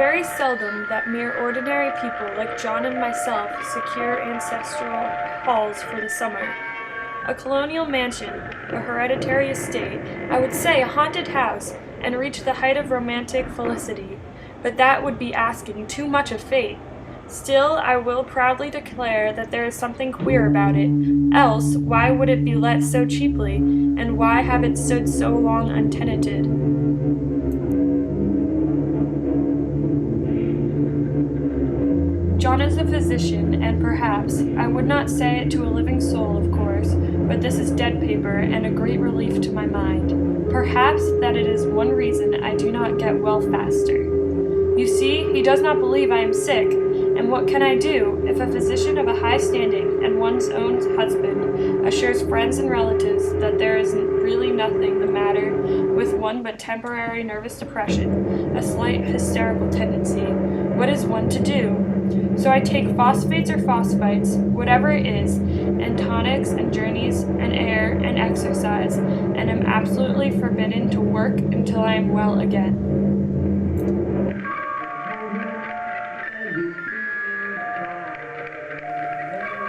very seldom that mere ordinary people like John and myself secure ancestral halls for the summer. A colonial mansion, a hereditary estate, I would say a haunted house, and reach the height of romantic felicity, but that would be asking too much of fate. Still, I will proudly declare that there is something queer about it, else why would it be let so cheaply, and why have it stood so long untenanted? John is a physician, and perhaps, I would not say it to a living soul, of course, but this is dead paper and a great relief to my mind. Perhaps that it is one reason I do not get well faster. You see, he does not believe I am sick, and what can I do if a physician of a high standing and one's own husband assures friends and relatives that there is really nothing the matter with one but temporary nervous depression, a slight hysterical tendency? What is one to do? So I take phosphates or phosphites, whatever it is, and tonics and journeys and air and exercise, and am absolutely forbidden to work until I am well again.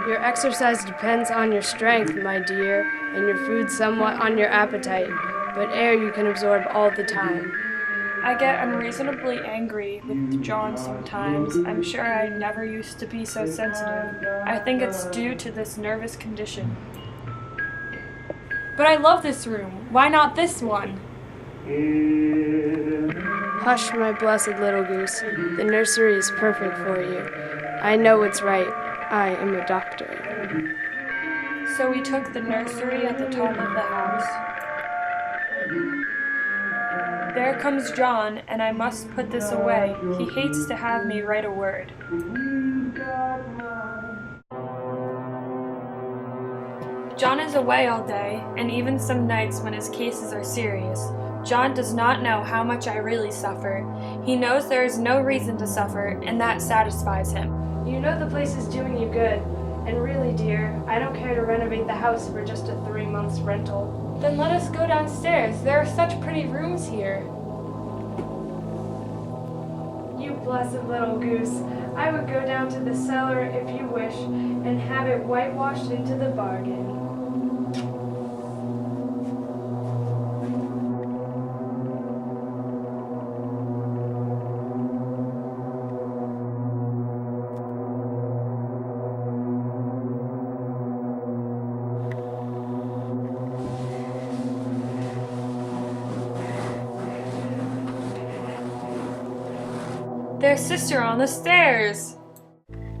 Your exercise depends on your strength, my dear, and your food somewhat on your appetite, but air you can absorb all the time. I get unreasonably angry with John sometimes. I'm sure I never used to be so sensitive. I think it's due to this nervous condition. But I love this room. Why not this one? Hush, my blessed little goose. The nursery is perfect for you. I know what's right. I am a doctor. So we took the nursery at the top of the house. There comes John, and I must put this away. He hates to have me write a word. John is away all day, and even some nights when his cases are serious. John does not know how much I really suffer. He knows there is no reason to suffer, and that satisfies him. You know the place is doing you good, and really, dear, I don't care to renovate the house for just a 3 months rental. Then let us go downstairs. There are such pretty rooms here. You blessed little goose. I would go down to the cellar if you wish, and have it whitewashed into the bargain. There's sister on the stairs!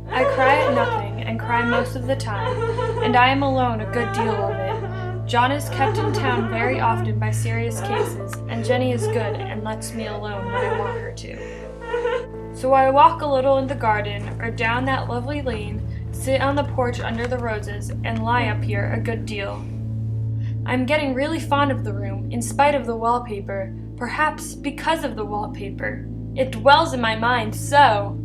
I cry at nothing, and cry most of the time, and I am alone a good deal of it. John is kept in town very often by serious cases, and Jenny is good and lets me alone when I want her to. So I walk a little in the garden, or down that lovely lane, sit on the porch under the roses, and lie up here a good deal. I'm getting really fond of the room, in spite of the wallpaper, perhaps because of the wallpaper. It dwells in my mind so.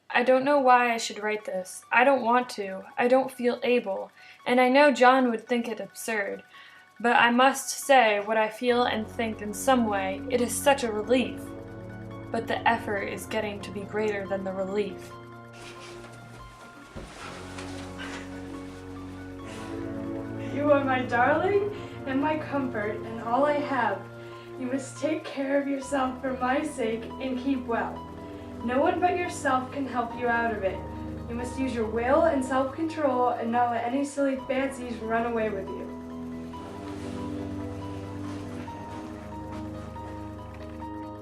I don't know why I should write this. I don't want to. I don't feel able. And I know John would think it absurd. But I must say what I feel and think in some way. It is such a relief. But the effort is getting to be greater than the relief. You are my darling and my comfort and all I have. You must take care of yourself for my sake and keep well. No one but yourself can help you out of it. You must use your will and self-control and not let any silly fancies run away with you.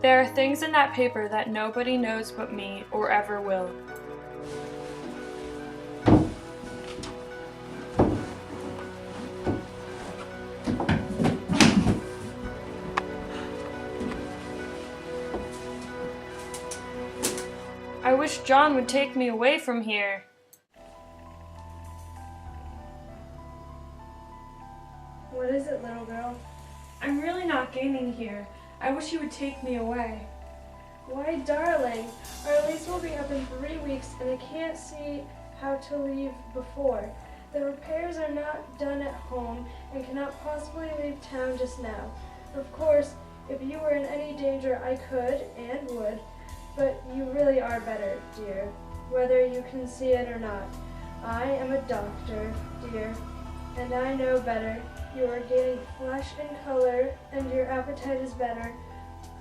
There are things in that paper that nobody knows but me or ever will. I wish John would take me away from here. What is it, little girl? I'm really not gaining here. I wish he would take me away. Why, darling, our lease will be up in 3 weeks and I can't see how to leave before. The repairs are not done at home and cannot possibly leave town just now. Of course, if you were in any danger, I could and would But you really are better, dear, whether you can see it or not. I am a doctor, dear, and I know better. You are gaining flesh and color, and your appetite is better.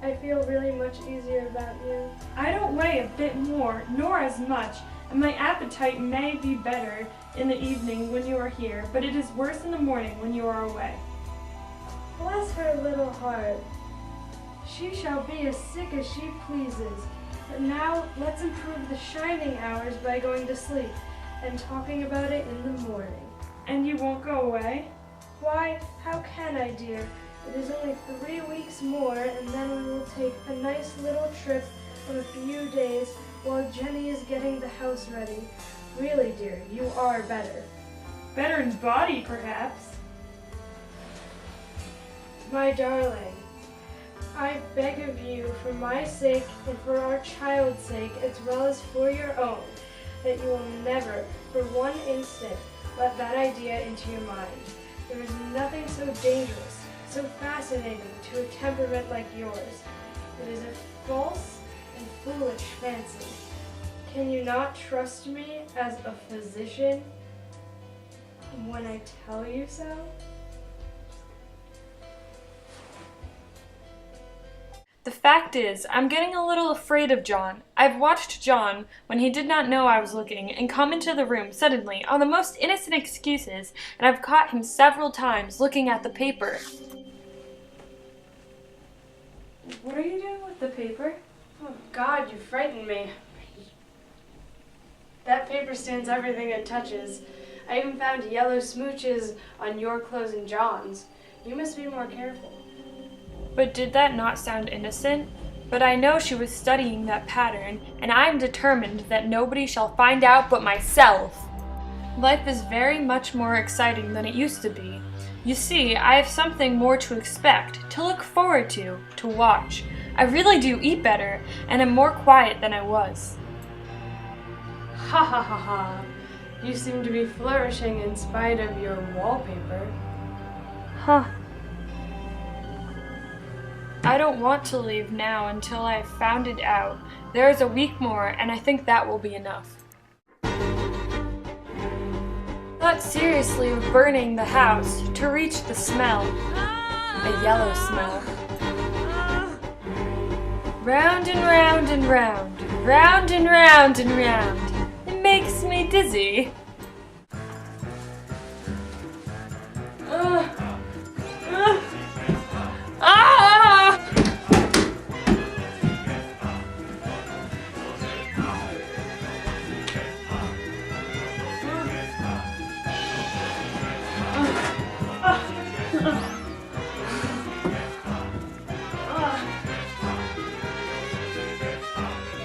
I feel really much easier about you. I don't weigh a bit more, nor as much, and my appetite may be better in the evening when you are here, but it is worse in the morning when you are away. Bless her little heart. She shall be as sick as she pleases. But now let's improve the shining hours by going to sleep and talking about it in the morning. And you won't go away? Why, how can I, dear? It is only 3 weeks more, and then we will take a nice little trip of a few days while Jenny is getting the house ready. Really, dear, you are better. Better in body, perhaps. My darling, I beg of you, for my sake and for our child's sake, as well as for your own, that you will never, for one instant, let that idea into your mind. There is nothing so dangerous, so fascinating to a temperament like yours. It is a false and foolish fancy. Can you not trust me as a physician when I tell you so? The fact is, I'm getting a little afraid of John. I've watched John, when he did not know I was looking, and come into the room suddenly on the most innocent excuses, and I've caught him several times looking at the paper. What are you doing with the paper? Oh God, you frightened me. That paper stands everything it touches. I even found yellow smooches on your clothes and John's. You must be more careful. But did that not sound innocent? But I know she was studying that pattern, and I am determined that nobody shall find out but myself. Life is very much more exciting than it used to be. You see, I have something more to expect, to look forward to watch. I really do eat better, and am more quiet than I was. Ha ha ha ha. You seem to be flourishing in spite of your wallpaper. Huh. I don't want to leave now until I have found it out. There is a week more, and I think that will be enough. Thought seriously of burning the house to reach the smell. A yellow smell. Round and round and round. Round and round and round. It makes me dizzy.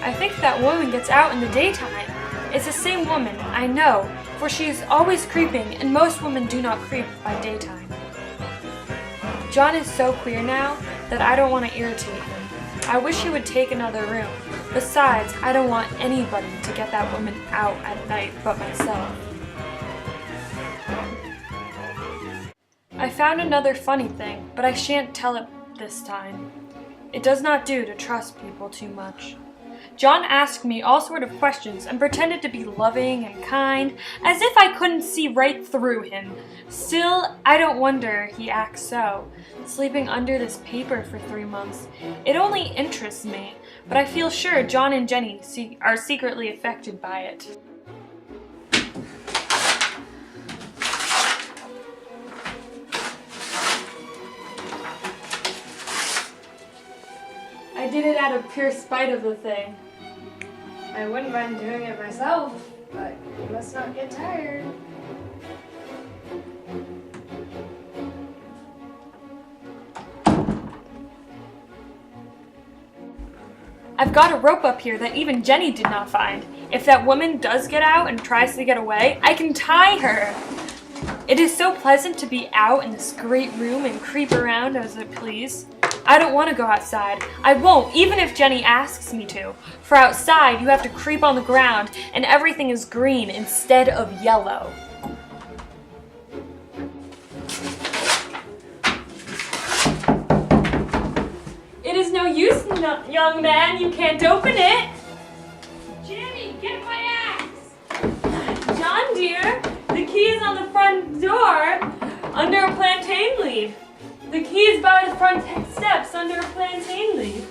I think that woman gets out in the daytime. It's the same woman, I know, for she is always creeping, and most women do not creep by daytime. John is so queer now that I don't want to irritate him. I wish he would take another room. Besides, I don't want anybody to get that woman out at night but myself. I found another funny thing, but I shan't tell it this time. It does not do to trust people too much. John asked me all sort of questions and pretended to be loving and kind, as if I couldn't see right through him. Still, I don't wonder he acts so, sleeping under this paper for 3 months. It only interests me, but I feel sure John and Jenny are secretly affected by it. I did it out of pure spite of the thing. I wouldn't mind doing it myself, but you must not get tired. I've got a rope up here that even Jenny did not find. If that woman does get out and tries to get away, I can tie her. It is so pleasant to be out in this great room and creep around as I please. I don't want to go outside. I won't, even if Jenny asks me to. For outside, you have to creep on the ground, and everything is green instead of yellow. It is no use, young man. You can't open it. front door under a plantain leaf. The key is by the front steps under a plantain leaf.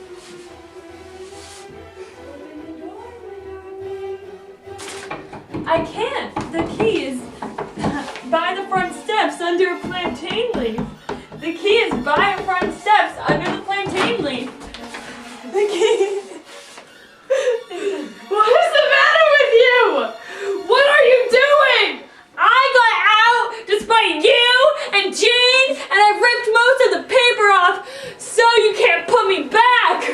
I can't. The key is by the front steps under a plantain leaf. The key is by the front steps under the plantain leaf. The key. What is the matter with you? What are you doing? I got out despite you and Jane, and I ripped most of the paper off, so you can't put me back.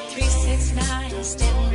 3, 6, 9, still